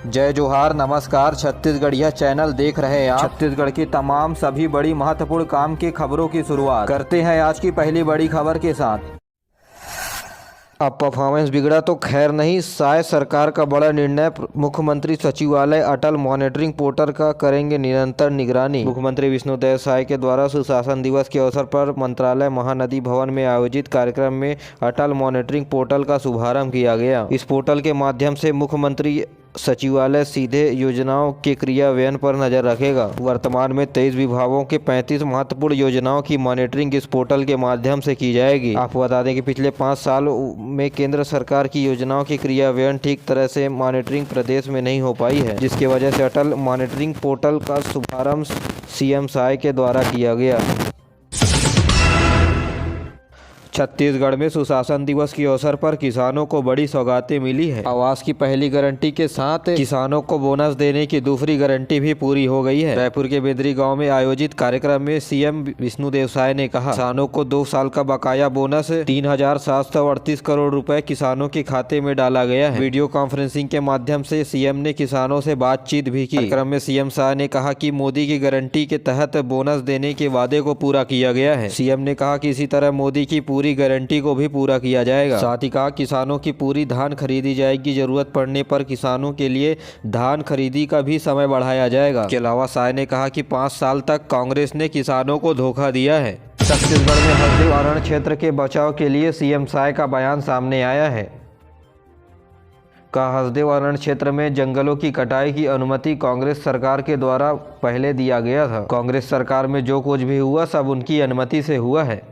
जय जोहार, नमस्कार। छत्तीसगढ़िया चैनल देख रहे हैं आप। छत्तीसगढ़ की तमाम सभी बड़ी महत्वपूर्ण काम की खबरों की शुरुआत करते हैं आज की पहली बड़ी खबर के साथ। अब परफॉर्मेंस बिगड़ा तो खैर नहीं, साय सरकार का बड़ा निर्णय। मुख्यमंत्री सचिवालय अटल मॉनिटरिंग पोर्टल का करेंगे निरंतर निगरानी। मुख्यमंत्री विष्णुदेव साय के द्वारा सुशासन दिवस के अवसर पर मंत्रालय महानदी भवन में आयोजित कार्यक्रम में अटल मॉनिटरिंग पोर्टल का शुभारंभ किया गया। इस पोर्टल के माध्यम से मुख्यमंत्री सचिवालय सीधे योजनाओं के क्रियान्वयन पर नजर रखेगा। वर्तमान में 23 विभागों के 35 महत्वपूर्ण योजनाओं की मॉनिटरिंग इस पोर्टल के माध्यम से की जाएगी। आपको बता दें कि पिछले 5 साल में केंद्र सरकार की योजनाओं की क्रियान्वयन ठीक तरह से मॉनिटरिंग प्रदेश में नहीं हो पाई है, जिसकी वजह से अटल मॉनिटरिंग पोर्टल का शुभारंभ सीएम साय के द्वारा किया गया। छत्तीसगढ़ में सुशासन दिवस के अवसर पर किसानों को बड़ी सौगातें मिली है। आवास की पहली गारंटी के साथ किसानों को बोनस देने की दूसरी गारंटी भी पूरी हो गई है। रायपुर के बेदरी गांव में आयोजित कार्यक्रम में सीएम विष्णुदेव साय ने कहा, किसानों को 2 साल का बकाया बोनस 3,738 करोड़ रुपए किसानों के खाते में डाला गया है। वीडियो कॉन्फ्रेंसिंग के माध्यम से सीएम ने किसानों से बातचीत भी की। कार्यक्रम में सीएम साय ने कहा कि मोदी की गारंटी के तहत बोनस देने के वादे को पूरा किया गया है। सीएम ने कहा कि इसी तरह मोदी की पूरी गारंटी को भी पूरा किया जाएगा। साथ ही कहा किसानों की पूरी धान खरीदी जाएगी। जरूरत पड़ने पर किसानों के लिए धान खरीदी का भी समय बढ़ाया जाएगा। इसके अलावा साय ने कहा कि 5 साल तक कांग्रेस ने किसानों को धोखा दिया है। छत्तीसगढ़ में हसदेव अरण्य क्षेत्र के बचाव के लिए सीएम साय का बयान सामने आया है। हसदेव अरण्य क्षेत्र में जंगलों की कटाई की अनुमति कांग्रेस सरकार के द्वारा पहले दिया गया था। कांग्रेस सरकार में जो कुछ भी हुआ सब उनकी अनुमति से हुआ है।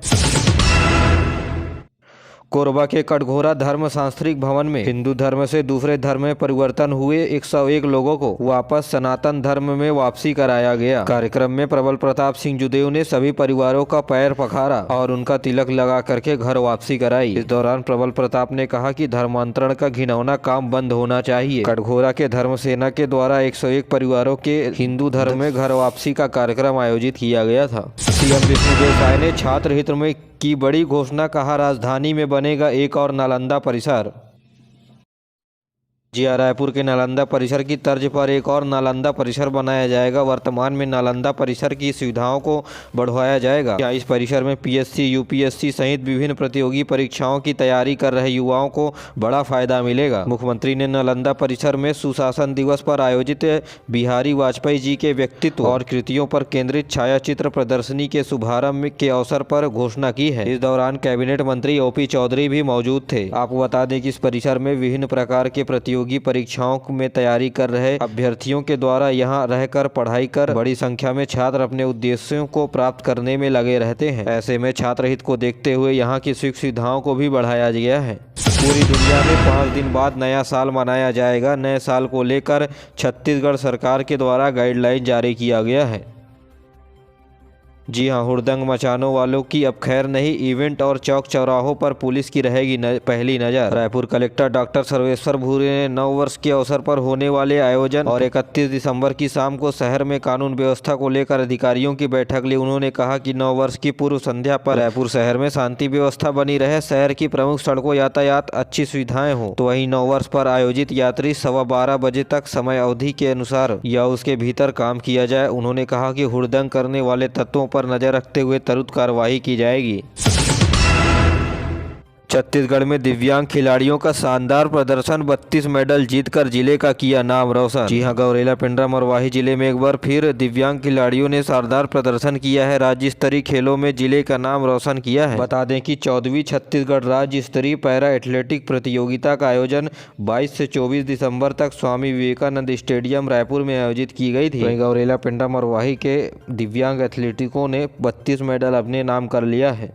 कोरबा के कटघोरा धर्म सांस्कृतिक भवन में हिंदू धर्म से दूसरे धर्म में परिवर्तन हुए 101 लोगों को वापस सनातन धर्म में वापसी कराया गया। कार्यक्रम में प्रबल प्रताप सिंह जुदेव ने सभी परिवारों का पैर पखारा और उनका तिलक लगा करके घर वापसी कराई। इस दौरान प्रबल प्रताप ने कहा कि धर्मांतरण का घिनौना काम बंद होना चाहिए। कटघोरा के धर्म सेना के द्वारा 101 परिवारों के हिंदू धर्म में घर वापसी का कार्यक्रम आयोजित किया गया था। सीएम विष्णुदेव साय ने छात्र हित में की बड़ी घोषणा, कहा राजधानी में बनेगा एक और नालंदा परिसर। जी रायपुर के नालंदा परिसर की तर्ज पर एक और नालंदा परिसर बनाया जाएगा। वर्तमान में नालंदा परिसर की सुविधाओं को बढ़ाया जाएगा। क्या इस परिसर में पीएससी, यूपीएससी सहित विभिन्न प्रतियोगी परीक्षाओं की तैयारी कर रहे युवाओं को बड़ा फायदा मिलेगा। मुख्यमंत्री ने नालंदा परिसर में सुशासन दिवस पर आयोजित बिहारी वाजपेयी जी के व्यक्तित्व और कृतियों पर केंद्रित छायाचित्र प्रदर्शनी के शुभारंभ के अवसर पर घोषणा की है। इस दौरान कैबिनेट मंत्री ओपी चौधरी भी मौजूद थे। आपको बता दें कि इस परिसर में विभिन्न प्रकार के प्रतियोगी परीक्षाओं में तैयारी कर रहे अभ्यर्थियों के द्वारा यहां रहकर पढ़ाई कर बड़ी संख्या में छात्र अपने उद्देश्यों को प्राप्त करने में लगे रहते हैं। ऐसे में छात्र हित को देखते हुए यहां की सुविधाओं को भी बढ़ाया गया है। पूरी दुनिया में 5 दिन बाद नया साल मनाया जाएगा। नए साल को लेकर छत्तीसगढ़ सरकार के द्वारा गाइडलाइन जारी किया गया है। जी हां, हुड़दंग मचाने वालों की अब खैर नहीं। इवेंट और चौक चौराहों पर पुलिस की रहेगी पहली नजर। रायपुर कलेक्टर डॉक्टर सर्वेश्वर भूरे ने नव वर्ष के अवसर पर होने वाले आयोजन और 31 दिसंबर की शाम को शहर में कानून व्यवस्था को लेकर अधिकारियों की बैठक ली। उन्होंने कहा कि नव वर्ष की पूर्व संध्या पर रायपुर शहर में शांति व्यवस्था बनी रहे, शहर की प्रमुख सड़कों यातायात अच्छी सुविधाएं हो। तो वहीं नव वर्ष पर आयोजित यात्री 12:15 बजे तक समय अवधि के अनुसार या उसके भीतर काम किया जाए। उन्होंने कहा कि हुड़दंग करने वाले तत्वों पर नजर रखते हुए त्वरित कार्रवाई की जाएगी। छत्तीसगढ़ में दिव्यांग खिलाड़ियों का शानदार प्रदर्शन, 32 मेडल जीतकर जिले का किया नाम रोशन। जी हां, गौरेला पिंडरा मरवाही जिले में एक बार फिर दिव्यांग खिलाड़ियों ने शानदार प्रदर्शन किया है। राज्य स्तरीय खेलों में जिले का नाम रोशन किया है। बता दें कि 14वीं छत्तीसगढ़ राज्य स्तरीय पैरा एथलेटिक प्रतियोगिता का आयोजन 22 से 24 दिसंबर तक स्वामी विवेकानंद स्टेडियम रायपुर में आयोजित की गई थी। वहीं गौरेला पिंडरा मरवाही के दिव्यांग एथलीटों ने 32 मेडल अपने नाम कर लिया है।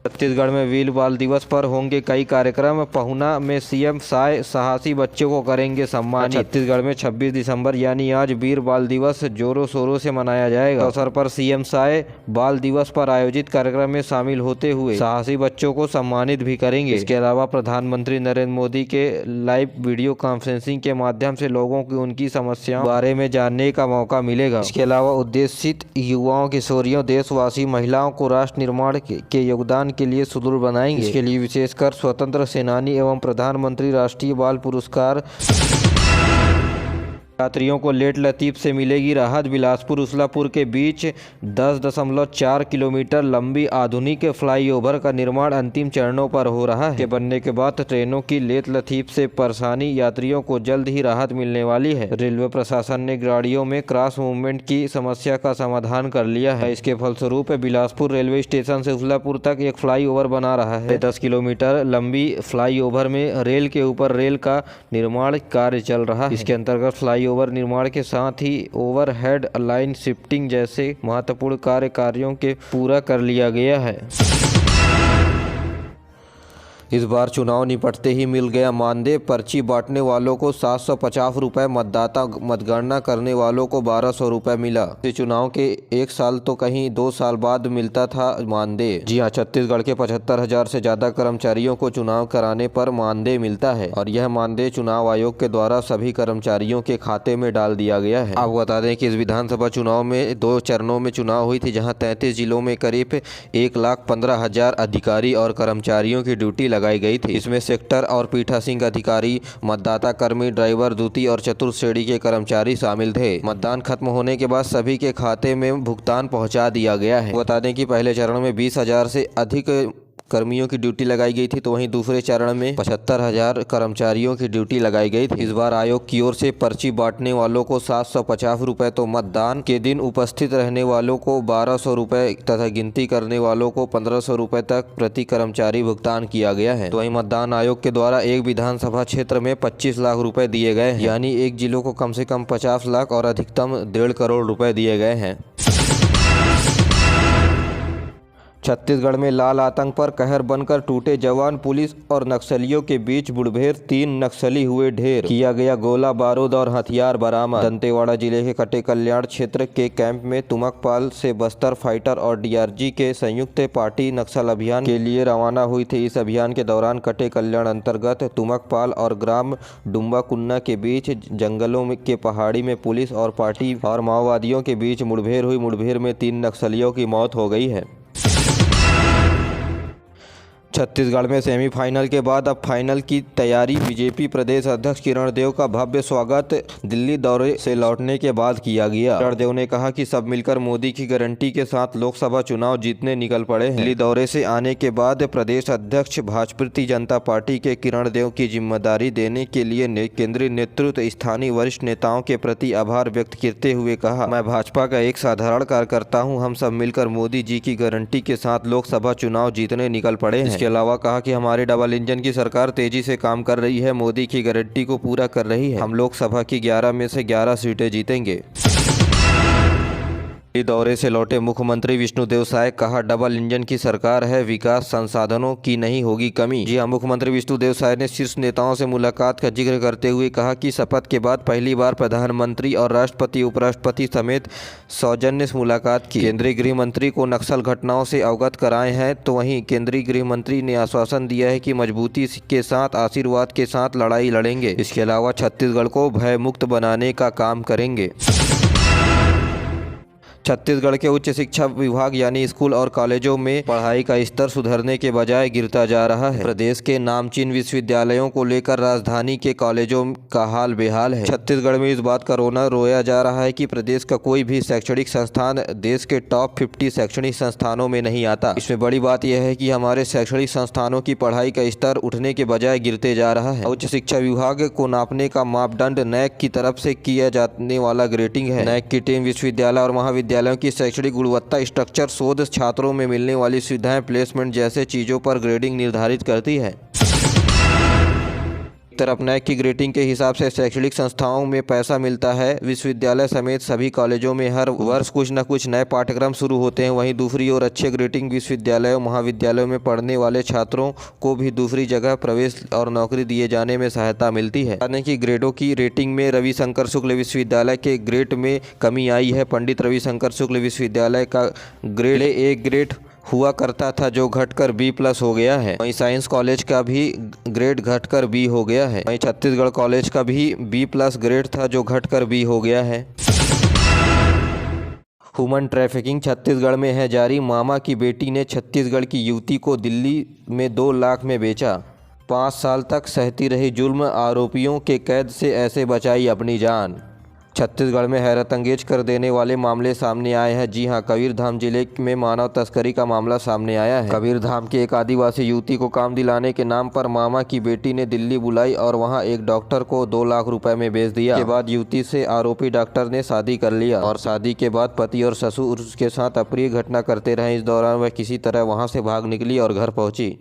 छत्तीसगढ़ में वीर बाल दिवस पर होंगे कई कार्यक्रम। पहुना में सीएम साय साहसी बच्चों को करेंगे सम्मानित। छत्तीसगढ़ में 26 दिसंबर यानी आज वीर बाल दिवस जोरों शोरों से मनाया जाएगा। अवसर पर सीएम साय बाल दिवस पर आयोजित कार्यक्रम में शामिल होते हुए साहसी बच्चों को सम्मानित भी करेंगे। इसके अलावा प्रधानमंत्री नरेंद्र मोदी के लाइव वीडियो कॉन्फ्रेंसिंग के माध्यम से लोगों की उनकी समस्याओं बारे में जानने का मौका मिलेगा। इसके अलावा उद्देशित युवाओं, किशोरियों, देशवासी महिलाओं को राष्ट्र निर्माण के योगदान के लिए सुदृढ़ बनाएंगे। इसके लिए विशेषकर स्वतंत्र सेनानी एवं प्रधानमंत्री राष्ट्रीय बाल पुरस्कार यात्रियों को लेट लतीफ से मिलेगी राहत। बिलासपुर उस्लापुर के बीच 10.4 किलोमीटर लंबी आधुनिक फ्लाईओवर का निर्माण अंतिम चरणों पर हो रहा है। के बनने के बाद ट्रेनों की लेट लतीफ से परेशानी यात्रियों को जल्द ही राहत मिलने वाली है। रेलवे प्रशासन ने गाड़ियों में क्रॉस मूवमेंट की समस्या का समाधान कर लिया है। इसके फलस्वरूप बिलासपुर रेलवे स्टेशन से उस्लापुर तक एक फ्लाईओवर बना रहा है। 10 किलोमीटर लंबी फ्लाईओवर में रेल के ऊपर रेल का निर्माण कार्य चल रहा है। इसके अंतर्गत फ्लाईओवर निर्माण के साथ ही ओवरहेड लाइन शिफ्टिंग जैसे महत्वपूर्ण कार्यों के पूरा कर लिया गया है। इस बार चुनाव निपटते ही मिल गया मानदेय। पर्ची बांटने वालों को 750 रुपये, मतदाता मतगणना करने वालों को 1200 रुपये मिला। इस चुनाव के एक साल तो कहीं 2 साल बाद मिलता था मानदेय। जी हाँ, छत्तीसगढ़ के 75,000 से ज्यादा कर्मचारियों को चुनाव कराने पर मानदेय मिलता है और यह मानदेय चुनाव आयोग के द्वारा सभी कर्मचारियों के खाते में डाल दिया गया है। आपको बता दें कि इस विधानसभा चुनाव में 2 चरणों में चुनाव हुई थी, जहाँ 33 जिलों में करीब 1,15,000 अधिकारी और कर्मचारियों की ड्यूटी लगाई गई थी। इसमें सेक्टर और पीठासीन अधिकारी, मतदाता कर्मी, ड्राइवर, द्वितीय और चतुर्थ श्रेणी के कर्मचारी शामिल थे। मतदान खत्म होने के बाद सभी के खाते में भुगतान पहुंचा दिया गया है। बता दें कि पहले चरण में 20,000 से अधिक कर्मियों की ड्यूटी लगाई गई थी, तो वहीं दूसरे चरण में 75,000 कर्मचारियों की ड्यूटी लगाई गई थी। इस बार आयोग की ओर से पर्ची बांटने वालों को 750 रुपये, तो मतदान के दिन उपस्थित रहने वालों को 1200 रुपये तथा गिनती करने वालों को 1500 रुपये तक प्रति कर्मचारी भुगतान किया गया है। तो वहीं मतदान आयोग के द्वारा एक विधानसभा क्षेत्र में 25 लाख रुपए दिए गए हैं, यानी एक जिलों को कम से कम 50 लाख और अधिकतम 1.5 करोड़ रुपए दिए गए हैं। छत्तीसगढ़ में लाल आतंक पर कहर बनकर टूटे जवान, पुलिस और नक्सलियों के बीच मुठभेड़, 3 नक्सली हुए ढेर, किया गया गोला बारूद और हथियार बरामद। दंतेवाड़ा जिले के कटे कल्याण क्षेत्र के कैंप में तुमकपाल से बस्तर फाइटर और डीआरजी के संयुक्त पार्टी नक्सल अभियान के लिए रवाना हुई थी। इस अभियान के दौरान कटे कल्याण अंतर्गत तुमकपाल और ग्राम डुम्बाकुन्ना के बीच जंगलों के पहाड़ी में पुलिस और पार्टी और माओवादियों के बीच मुठभेड़ हुई। मुठभेड़ में 3 नक्सलियों की मौत हो गई है। छत्तीसगढ़ में सेमीफाइनल के बाद अब फाइनल की तैयारी। बीजेपी प्रदेश अध्यक्ष किरण देव का भव्य स्वागत दिल्ली दौरे से लौटने के बाद किया गया। किरण देव ने कहा कि सब मिलकर मोदी की गारंटी के साथ लोकसभा चुनाव जीतने निकल पड़े हैं। दिल्ली दौरे से आने के बाद प्रदेश अध्यक्ष भारतीय जनता पार्टी के किरण देव की जिम्मेदारी देने के लिए केंद्रीय नेतृत्व स्थानीय वरिष्ठ नेताओं के प्रति आभार व्यक्त करते हुए कहा, मैं भाजपा का एक साधारण कार्यकर्ता हूँ। हम सब मिलकर मोदी जी की गारंटी के साथ लोकसभा चुनाव जीतने निकल पड़े हैं। इसके अलावा कहा कि हमारी डबल इंजन की सरकार तेजी से काम कर रही है, मोदी की गारंटी को पूरा कर रही है। हम लोकसभा की 11 में से 11 सीटें जीतेंगे। दौरे से लौटे मुख्यमंत्री विष्णुदेव साय, कहा डबल इंजन की सरकार है, विकास संसाधनों की नहीं होगी कमी। जी हां, मुख्यमंत्री विष्णुदेव साय ने शीर्ष नेताओं से मुलाकात का जिक्र करते हुए कहा कि शपथ के बाद पहली बार प्रधानमंत्री और राष्ट्रपति उपराष्ट्रपति समेत सौजन्य मुलाकात की। केंद्रीय गृह मंत्री को नक्सल घटनाओं से अवगत कराए हैं, तो वहीं केंद्रीय गृह मंत्री ने आश्वासन दिया है कि मजबूती के साथ, आशीर्वाद के साथ लड़ाई लड़ेंगे। इसके अलावा छत्तीसगढ़ को भयमुक्त बनाने का काम करेंगे। छत्तीसगढ़ के उच्च शिक्षा विभाग यानी स्कूल और कॉलेजों में पढ़ाई का स्तर सुधरने के बजाय गिरता जा रहा है। प्रदेश के नामचीन विश्वविद्यालयों को लेकर राजधानी के कॉलेजों का हाल बेहाल है। छत्तीसगढ़ में इस बात का रोना रोया जा रहा है कि प्रदेश का कोई भी शैक्षणिक संस्थान देश के टॉप 50 शैक्षणिक संस्थानों में नहीं आता। इसमें बड़ी बात यह है कि हमारे शैक्षणिक संस्थानों की पढ़ाई का स्तर उठने के बजाय गिरते जा रहा है। उच्च शिक्षा विभाग को नापने का मापदंड नैक की तरफ से किया जाने वाला ग्रेडिंग है। नैक की टीम विश्वविद्यालय और महाविद्यालय की शैक्षणिक गुणवत्ता, स्ट्रक्चर, शोध, छात्रों में मिलने वाली सुविधाएं, प्लेसमेंट जैसे चीजों पर ग्रेडिंग निर्धारित करती है। तरफ नैक की ग्रेडिंग के हिसाब से शैक्षणिक संस्थाओं में पैसा मिलता है। विश्वविद्यालय समेत सभी कॉलेजों में हर वर्ष कुछ न कुछ नए पाठ्यक्रम शुरू होते हैं। वहीं दूसरी ओर अच्छे ग्रेडिंग विश्वविद्यालयों महाविद्यालयों में पढ़ने वाले छात्रों को भी दूसरी जगह प्रवेश और नौकरी दिए जाने में सहायता मिलती है। यानी कि ग्रेडों की रेटिंग में रविशंकर शुक्ल विश्वविद्यालय के ग्रेड में कमी आई है। पंडित रविशंकर शुक्ल विश्वविद्यालय का ग्रेड A ग्रेड हुआ करता था, जो घटकर B+ हो गया है। वहीं साइंस कॉलेज का भी ग्रेड घटकर B हो गया है। वहीं छत्तीसगढ़ कॉलेज का भी B+ ग्रेड था, जो घटकर B हो गया है। ह्यूमन ट्रैफिकिंग छत्तीसगढ़ में है जारी। मामा की बेटी ने छत्तीसगढ़ की युवती को दिल्ली में 2 लाख में बेचा। 5 साल तक सहती रही जुल्म, आरोपियों के कैद से ऐसे बचाई अपनी जान। छत्तीसगढ़ में हैरतअंगेज कर देने वाले मामले सामने आए हैं। जी हां, कबीरधाम जिले में मानव तस्करी का मामला सामने आया है। कबीरधाम की एक आदिवासी युवती को काम दिलाने के नाम पर मामा की बेटी ने दिल्ली बुलाई और वहां एक डॉक्टर को 2 लाख रुपए में बेच दिया। के बाद युवती से आरोपी डॉक्टर ने शादी कर लिया और शादी के बाद पति और ससुर उसके साथ अप्रिय घटना करते रहे। इस दौरान वह किसी तरह वहां से भाग निकली और घर पहुंची।